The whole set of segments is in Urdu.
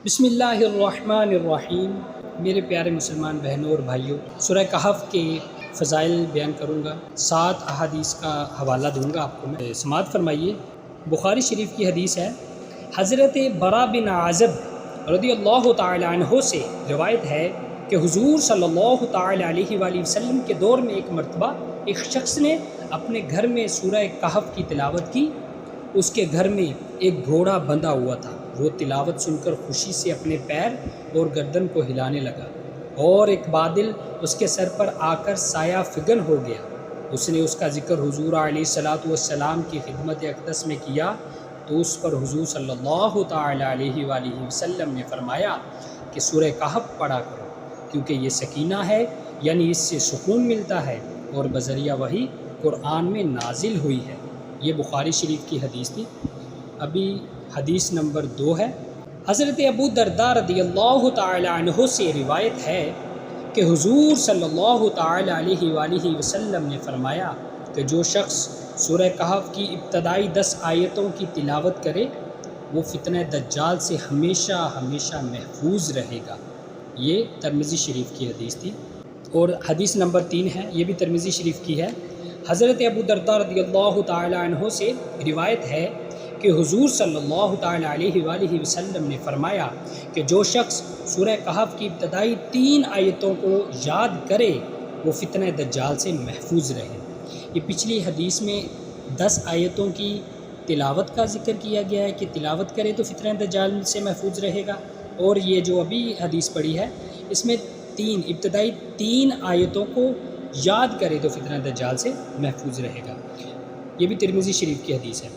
بسم اللہ الرحمن الرحیم۔ میرے پیارے مسلمان بہنوں اور بھائیوں، سورہ کہف کے فضائل بیان کروں گا، 7 احادیث کا حوالہ دوں گا آپ کو میں، سماعت فرمائیے۔ بخاری شریف کی حدیث ہے، حضرت براء بن عازب رضی اللہ تعالی عنہ سے روایت ہے کہ حضور صلی اللہ تعالی علیہ وآلہ وسلم کے دور میں ایک مرتبہ ایک شخص نے اپنے گھر میں سورہ کہف کی تلاوت کی۔ اس کے گھر میں ایک گھوڑا بندھا ہوا تھا۔ وہ تلاوت سن کر خوشی سے اپنے پیر اور گردن کو ہلانے لگا، اور ایک بادل اس کے سر پر آ کر سایہ فگن ہو گیا۔ اس نے اس کا ذکر حضور علیہ السلام کی خدمت اقدس میں کیا تو اس پر حضور صلی اللہ تعالی علیہ وآلہ وسلم نے فرمایا کہ سورہ کہف پڑھا کرو، کیونکہ یہ سکینہ ہے، یعنی اس سے سکون ملتا ہے، اور بذریعہ وحی قرآن میں نازل ہوئی ہے۔ یہ بخاری شریف کی حدیث تھی۔ ابھی حدیث نمبر 2 ہے۔ حضرت ابو درداء رضی اللہ تعالی عنہ سے روایت ہے کہ حضور صلی اللہ تعالی علیہ وآلہ وسلم نے فرمایا کہ جو شخص سورہ کہف کی ابتدائی 10 آیتوں کی تلاوت کرے وہ فتنہ دجال سے ہمیشہ ہمیشہ محفوظ رہے گا۔ یہ ترمذی شریف کی حدیث تھی۔ اور حدیث نمبر 3 ہے، یہ بھی ترمذی شریف کی ہے۔ حضرت ابو درداء رضی اللہ تعالی عنہ سے روایت ہے کہ حضور صلی اللہ تعالی علیہ وآلہ وسلم نے فرمایا کہ جو شخص سورہ کہف کی ابتدائی 3 آیتوں کو یاد کرے وہ فتنہ دجال سے محفوظ رہے۔ یہ پچھلی حدیث میں 10 آیتوں کی تلاوت کا ذکر کیا گیا ہے کہ تلاوت کرے تو فتنہ دجال سے محفوظ رہے گا، اور یہ جو ابھی حدیث پڑھی ہے اس میں ابتدائی 3 آیتوں کو یاد کرے تو فتنہ دجال سے محفوظ رہے گا۔ یہ بھی ترمذی شریف کی حدیث ہے۔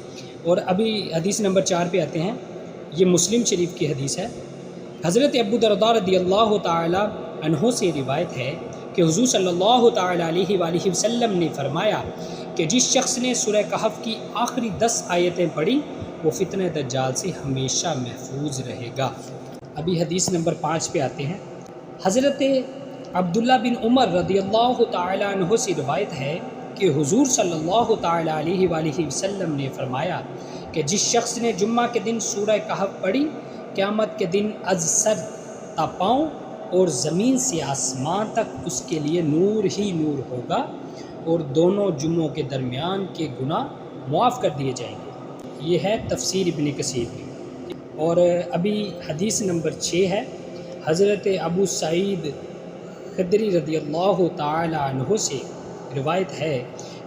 اور ابھی حدیث نمبر 4 پہ آتے ہیں۔ یہ مسلم شریف کی حدیث ہے۔ حضرت ابو درداء رضی اللہ تعالی عنہ سے روایت ہے کہ حضور صلی اللہ تعالی علیہ وآلہ وسلم نے فرمایا کہ جس شخص نے سورہ کہف کی آخری 10 آیتیں پڑھی وہ فتنہ دجال سے ہمیشہ محفوظ رہے گا۔ ابھی حدیث نمبر 5 پہ آتے ہیں۔ حضرت عبداللہ بن عمر رضی اللہ تعالی عنہ سے روایت ہے کہ حضور صلی اللہ تعالی علیہ وآلہ وسلم نے فرمایا کہ جس شخص نے جمعہ کے دن سورہ کہف پڑھی قیامت کے دن از سر تا پاؤں اور زمین سے آسمان تک اس کے لیے نور ہی نور ہوگا، اور دونوں جمعوں کے درمیان کے گناہ معاف کر دیے جائیں گے۔ یہ ہے تفسیر ابن کثیر میں۔ اور ابھی حدیث نمبر 6 ہے۔ حضرت ابو سعید خدری رضی اللہ تعالی عنہ سے روایت ہے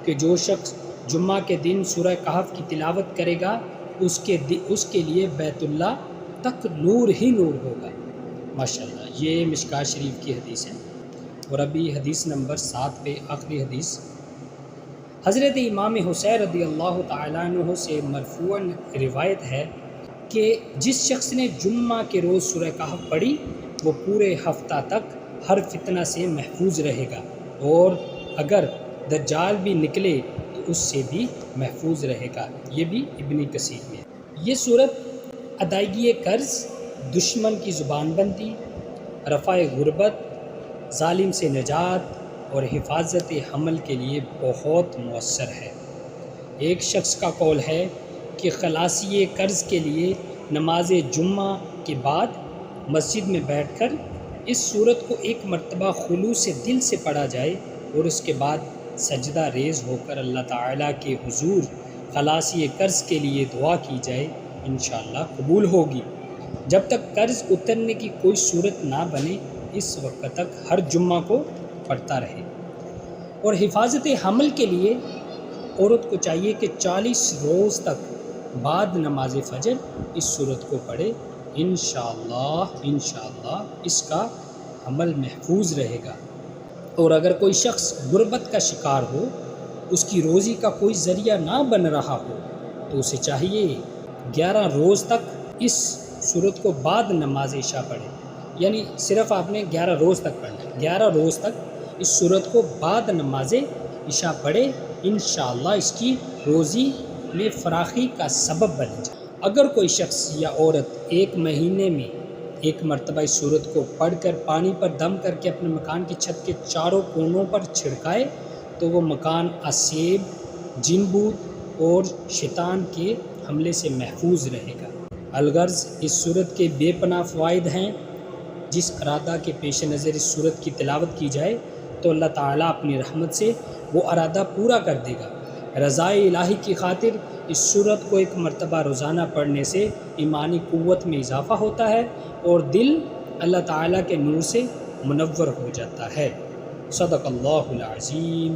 کہ جو شخص جمعہ کے دن سورہ کہف کی تلاوت کرے گا اس کے لیے بیت اللہ تک نور ہی نور ہوگا۔ ماشاءاللہ، یہ مشکوٰۃ شریف کی حدیث ہے۔ اور ابھی حدیث نمبر 7 پہ آخری حدیث، حضرت امام حسین رضی اللہ تعالیٰ عنہ سے مرفوعاً روایت ہے کہ جس شخص نے جمعہ کے روز سورہ کہف پڑھی وہ پورے ہفتہ تک ہر فتنہ سے محفوظ رہے گا، اور اگر دجال بھی نکلے تو اس سے بھی محفوظ رہے گا۔ یہ بھی ابن کثیر میں۔ یہ صورت ادائیگی قرض، دشمن کی زبان بندی، رفع غربت، ظالم سے نجات اور حفاظت حمل کے لیے بہت مؤثر ہے۔ ایک شخص کا قول ہے کہ خلاصی قرض کے لیے نماز جمعہ کے بعد مسجد میں بیٹھ کر اس صورت کو ایک مرتبہ خلوص سے دل سے پڑھا جائے اور اس کے بعد سجدہ ریز ہو کر اللہ تعالیٰ کے حضور خلاصی قرض کے لیے دعا کی جائے، انشاءاللہ قبول ہوگی۔ جب تک قرض اترنے کی کوئی صورت نہ بنے اس وقت تک ہر جمعہ کو پڑھتا رہے۔ اور حفاظت حمل کے لیے عورت کو چاہیے کہ 40 روز تک بعد نماز فجر اس صورت کو پڑھے، انشاءاللہ اس کا حمل محفوظ رہے گا۔ اور اگر کوئی شخص غربت کا شکار ہو، اس کی روزی کا کوئی ذریعہ نہ بن رہا ہو، تو اسے چاہیے 11 روز تک اس صورت کو بعد نماز عشاء پڑھے۔ یعنی صرف آپ نے 11 روز تک پڑھنا ہے، 11 روز تک اس صورت کو بعد نماز عشاء پڑھے، انشاءاللہ اس کی روزی میں فراخی کا سبب بنے جائے۔ اگر کوئی شخص یا عورت 1 مہینے میں 1 مرتبہ اس صورت کو پڑھ کر پانی پر دم کر کے اپنے مکان کی چھت کے چاروں کونوں پر چھڑکائے تو وہ مکان اسیب، جن بوت اور شیطان کے حملے سے محفوظ رہے گا۔ الغرض اس صورت کے بے پناہ فوائد ہیں۔ جس ارادہ کے پیش نظر اس صورت کی تلاوت کی جائے تو اللہ تعالیٰ اپنی رحمت سے وہ ارادہ پورا کر دے گا۔ رضائے الہی کی خاطر اس صورت کو ایک مرتبہ روزانہ پڑھنے سے ایمانی قوت میں اضافہ ہوتا ہے اور دل اللہ تعالیٰ کے نور سے منور ہو جاتا ہے۔ صدق اللہ العظیم۔